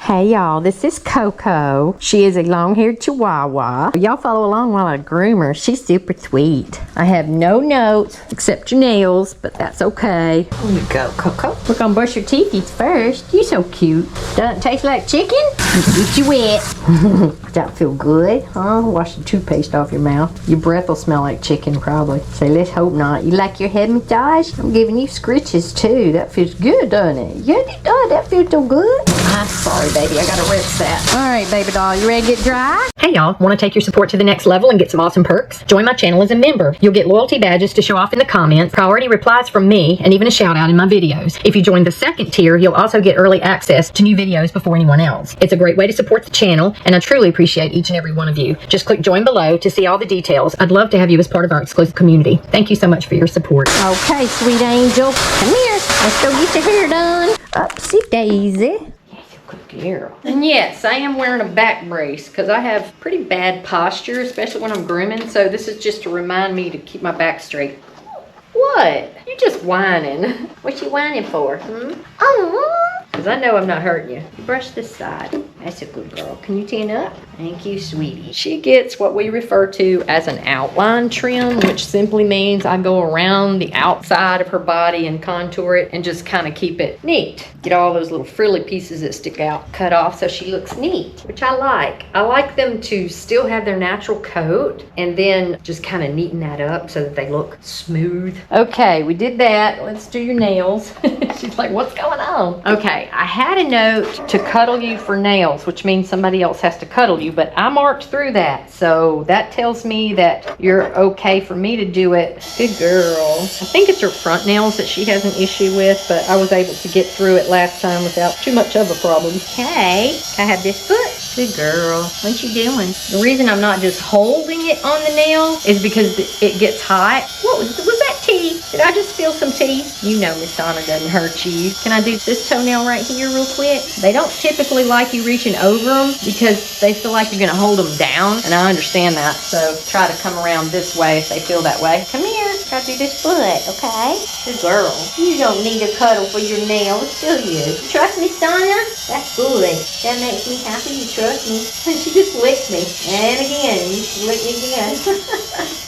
Hey y'all, this is Coco. She is a long-haired Chihuahua. Y'all follow along while I groom her. She's super sweet. I have no notes except your nails, but that's okay. Here you go, Coco. We're gonna brush your teethies first. You so cute. Doesn't it taste like chicken? Get you wet. Does that feel good? Huh? Wash the toothpaste off your mouth. Your breath will smell like chicken probably. So let's hope not. You like your head massage? I'm giving you scritches too. That feels good, doesn't it? Yeah, it does. That feels so good. I'm sorry, baby. I gotta rinse that. All right, baby doll. You ready to get dry? Hey, y'all. Want to take your support to the next level and get some awesome perks? Join my channel as a member. You'll get loyalty badges to show off in the comments, priority replies from me, and even a shout out in my videos. If you join the second tier, you'll also get early access to new videos before anyone else. It's a great way to support the channel, and I truly appreciate each and every one of you. Just click join below to see all the details. I'd love to have you as part of our exclusive community. Thank you so much for your support. Okay, sweet angel. Come here. Let's go get your hair done. Upsy daisy. Good girl. And yes, I am wearing a back brace because I have pretty bad posture, especially when I'm grooming. So this is just to remind me to keep my back straight. What? You just whining. What you whining for? Oh, because I know I'm not hurting you. Brush this side. That's a good girl. Can you tin up? Thank you, sweetie. She gets what we refer to as an outline trim, which simply means I go around the outside of her body and contour it and just kind of keep it neat. Get all those little frilly pieces that stick out cut off so she looks neat, which I like. I like them to still have their natural coat and then just kind of neaten that up so that they look smooth. Okay, we did that. Let's do your nails. She's like, what's going on? Okay, I had a note to cuddle you for nails, which means somebody else has to cuddle you, but I marked through that, so that tells me that you're okay for me to do it. Good girl. I think it's her front nails that she has an issue with, but I was able to get through it last time without too much of a problem. Okay, can I have this foot? Good girl. What you doing? The reason I'm not just holding it on the nail is because it gets hot. What was that tea? Did I just feel some tea? You know Miss Donna doesn't hurt you. Can I do this toenail right here real quick? They don't typically like you reaching over them because they feel like you're gonna hold them down, and I understand that. So try to come around this way if they feel that way. Come here. Gotta do this foot, okay? Good girl. You don't need a cuddle for your nails, do you? Trust me, Donna? That's good. That makes me happy you trust me. She just licked me. And again, you lick me again.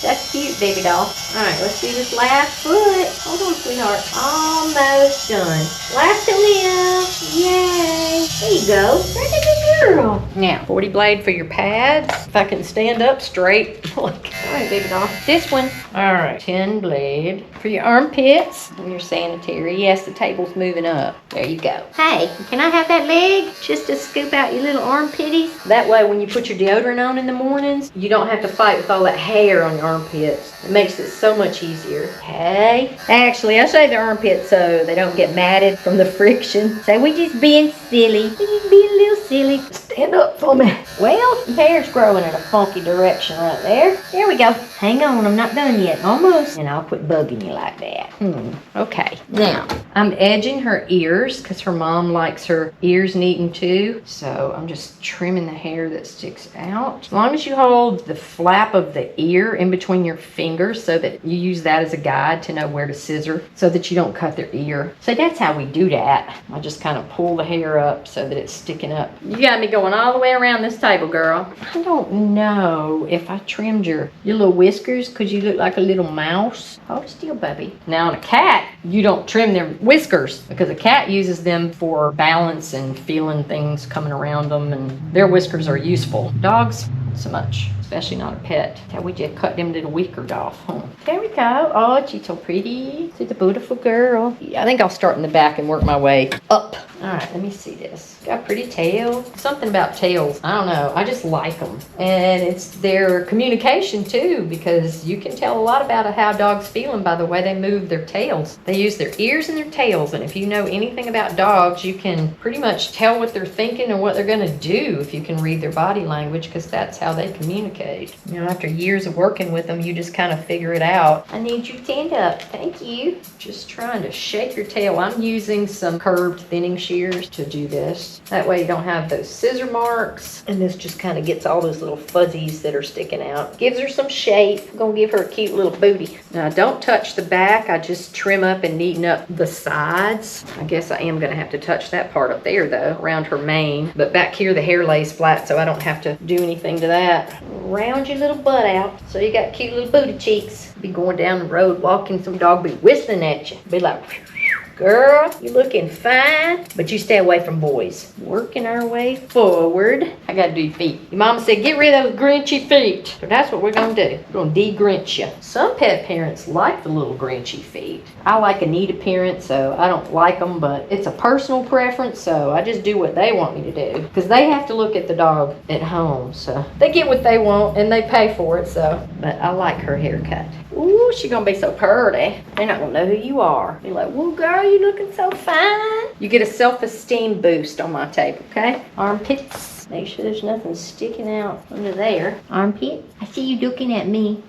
That's cute, baby doll. Alright, let's do this last foot. Hold on, sweetheart. Almost done. Last toenail. Yay. There you go. That's a good girl. Now, 40 blade for your pads. If I can stand up straight. Alright, baby doll. This one. Alright, 10 blade for your armpits and your sanitary. Yes, the table's moving up. There you go. Hey, can I have that leg just to scoop out your little armpitties? That way when you put your deodorant on in the mornings, you don't have to fight with all that hair on your armpits. It makes it so much easier. Okay. Actually, I say the armpits so they don't get matted from the friction. So we just being silly. We just being a little silly. Stand up for me. Well, your hair's growing in a funky direction right there. There we go. Hang on, I'm not done yet. Almost. And I'll quit bugging you like that. Okay. Now, I'm edging her ears because her mom likes her ears neatened too. So I'm just trimming the hair that sticks out. As long as you hold the flap of the ear in between your fingers so that you use that as a guide to know where to scissor so that you don't cut their ear. So that's how we do that. I just kind of pull the hair up so that it's sticking up. You got me going all the way around this table, girl. I don't know if I trimmed your little whiskers because you look like a little mouse. Hold still, baby. Now, on a cat, you don't trim their whiskers because a cat uses them for balance and feeling things coming around them, and their whiskers are useful. Dogs, not so much. Especially not a pet. How we just cut them little whiskers off, huh? There we go. Oh, she's so pretty. She's a beautiful girl. Yeah, I think I'll start in the back and work my way up. All right, let me see this. Got a pretty tail. Something about tails. I don't know. I just like them. And it's their communication too, because you can tell a lot about how dogs feeling by the way they move their tails. They use their ears and their tails. And if you know anything about dogs, you can pretty much tell what they're thinking and what they're going to do if you can read their body language, because that's how they communicate. complicated. You know, after years of working with them, you just kind of figure it out. I need you to stand up. Thank you. Just trying to shake your tail. I'm using some curved thinning shears to do this. That way you don't have those scissor marks. And this just kind of gets all those little fuzzies that are sticking out. Gives her some shape. I'm gonna give her a cute little booty. Now, don't touch the back. I just trim up and neaten up the sides. I guess I am gonna have to touch that part up there though, around her mane. But back here, the hair lays flat, so I don't have to do anything to that. Round your little butt out. So you got cute little booty cheeks. Be going down the road, walking, some dog be whistling at you. Be like, girl, you looking fine, but you stay away from boys. Working our way forward. I gotta do your feet. Your mama said, get rid of those grinchy feet. So that's what we're gonna do. We're gonna de-grinch you. Some pet parents like the little grinchy feet. I like a neat appearance, so I don't like them, but it's a personal preference, so I just do what they want me to do. Because they have to look at the dog at home, so they get what they want and they pay for it, so. But I like her haircut. Ooh, she gonna be so pretty. They're not gonna know who you are. Be like, whoa, girl, you looking so fine. You get a self-esteem boost on my tape, okay? Armpits. Make sure there's nothing sticking out under there. Armpit. I see you looking at me.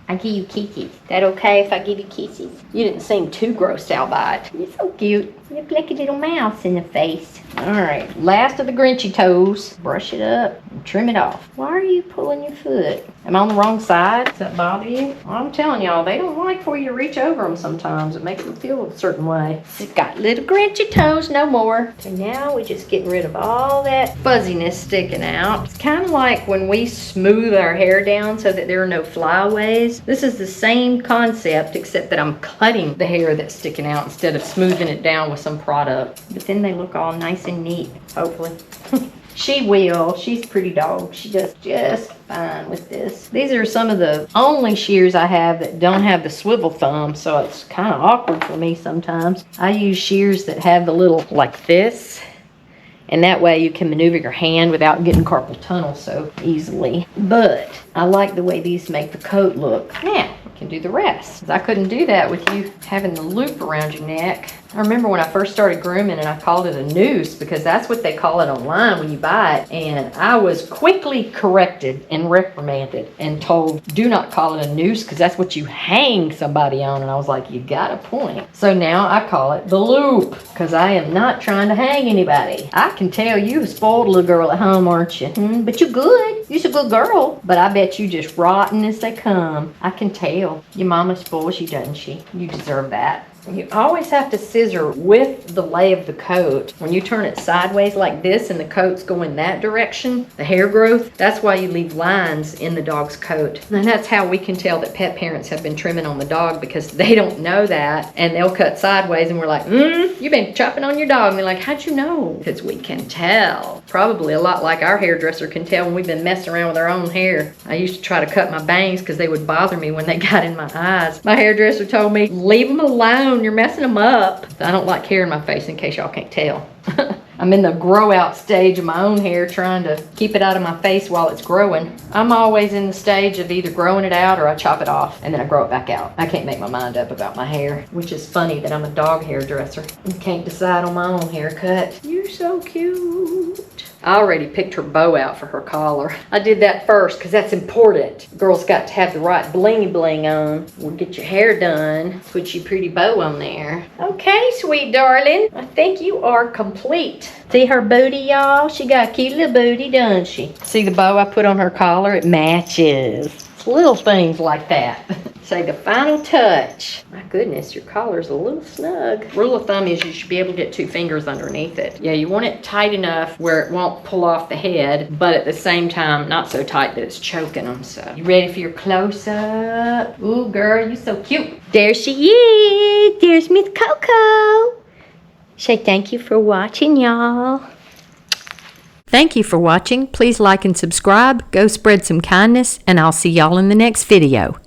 I give you kisses. That okay if I give you kisses? You didn't seem too grossed out by it. You're so cute. You look like a little mouse in the face. All right, last of the grinchy toes. Brush it up and trim it off. Why are you pulling your foot? Am I on the wrong side? Does that bother you? Well, I'm telling y'all, they don't like for you to reach over them sometimes. It makes them feel a certain way. It's got little grinchy toes, no more. So now we're just getting rid of all that fuzziness sticking out. It's kind of like when we smooth our hair down so that there are no flyaways. This is the same concept, except that I'm cutting the hair that's sticking out instead of smoothing it down with some product. But then they look all nice and neat, hopefully. She will. She's a pretty dog. She does just fine with this. These are some of the only shears I have that don't have the swivel thumb, so it's kind of awkward for me sometimes. I use shears that have the little, like this, and that way you can maneuver your hand without getting carpal tunnel so easily. But I like the way these make the coat look. Now, we can do the rest. I couldn't do that with you having the loop around your neck. I remember when I first started grooming and I called it a noose because that's what they call it online when you buy it. And I was quickly corrected and reprimanded and told, do not call it a noose because that's what you hang somebody on. And I was like, you got a point. So now I call it the loop because I am not trying to hang anybody. I can tell you a spoiled little girl at home, aren't you? But you're good. You're a good girl. But I bet you just rotten as they come. I can tell. Your mama spoils you, doesn't she? You deserve that. You always have to scissor with the lay of the coat. When you turn it sideways like this and the coat's going that direction, the hair growth, that's why you leave lines in the dog's coat. And that's how we can tell that pet parents have been trimming on the dog because they don't know that and they'll cut sideways and we're like, you've been chopping on your dog. And they're like, how'd you know? Because we can tell. Probably a lot like our hairdresser can tell when we've been messing around with our own hair. I used to try to cut my bangs because they would bother me when they got in my eyes. My hairdresser told me, leave them alone. You're messing them up. I don't like hair in my face in case y'all can't tell. I'm in the grow out stage of my own hair trying to keep it out of my face while it's growing. I'm always in the stage of either growing it out or I chop it off and then I grow it back out. I can't make my mind up about my hair, which is funny that I'm a dog hairdresser and can't decide on my own haircut. You're so cute. I already picked her bow out for her collar. I did that first because that's important. Girl's got to have the right blingy bling on. We'll get your hair done. Put your pretty bow on there. Okay, sweet darling. I think you are complete. See her booty, y'all? She got a cute little booty, doesn't she? See the bow I put on her collar? It matches. It's little things like that. Say the final touch. My goodness, your collar's a little snug. Rule of thumb is you should be able to get 2 fingers underneath it. Yeah, you want it tight enough where it won't pull off the head, but at the same time, not so tight that it's choking them. So, you ready for your close-up? Ooh, girl, you so cute. There she is. There's Miss Coco. Say thank you for watching, y'all. Thank you for watching. Please like and subscribe. Go spread some kindness, and I'll see y'all in the next video.